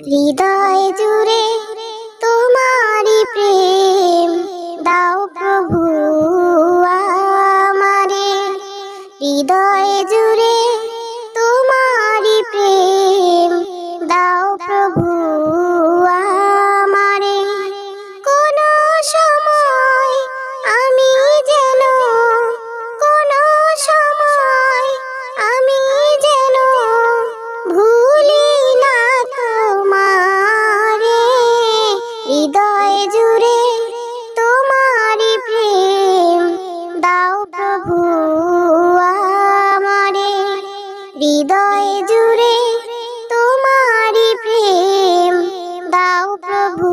হৃদয় জুড়ে তোমারি প্রেম দাও প্রভু আমারে। হৃদয় জুড়ে তোমারি প্রেম দাও প্রভু আমারে। কোনো সময় আমি যেন, কোনো সময় আমি যেন ভুলি না তোমারে। হৃদয় জুড়ে তোমারি প্রেম দাও প্রভু আমারে। হৃদয় জুড়ে তোমারি প্রেম দাও প্রভু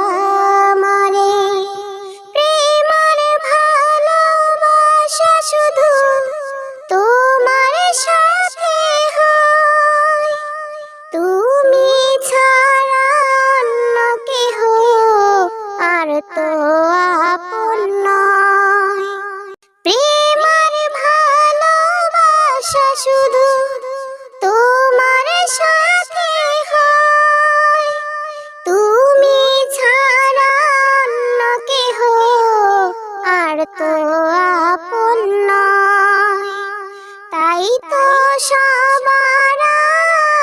আমারে। প্রেমার ভালোবাসা শুধু তোমার সাথে হয়, তুমি ছাড়া অন্য কেহ আর তো আপন নয়। প্রেমার ভালোবাসা শুধু তোমার সাথে হয়, তুমি ছাড়া অন্য কেহ আর তো আপন নয়। তাই তো সবার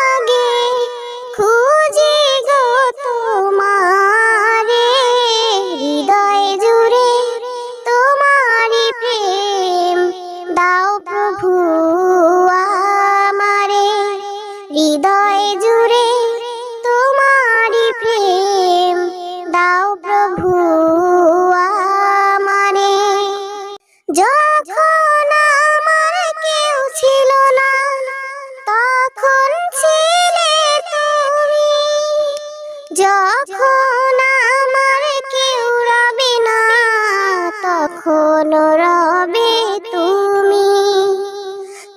আগে খুঁজি গো তোমারে। হৃদয় জুড়ে তোমারি প্রেম দাও প্রভু আমারে। হৃদয় জুড়ে তোমারি প্রেম দাও প্রভু আমারে। যখন আমার কেউ ছিল না তখন ছিলে তুমি, যখন আমার কেউ রবে না তখন রবে তুমি।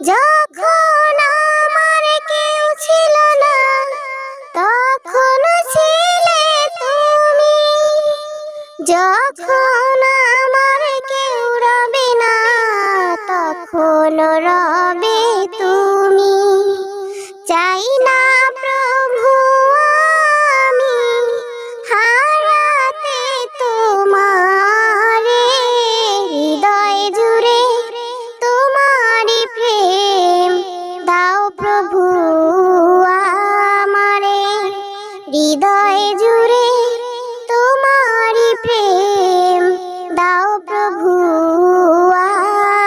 যখন আমার কেউ ছিল না তখন ছিলে তুমি, যখন আমার কেউ রবে না তখন রবে তুমি।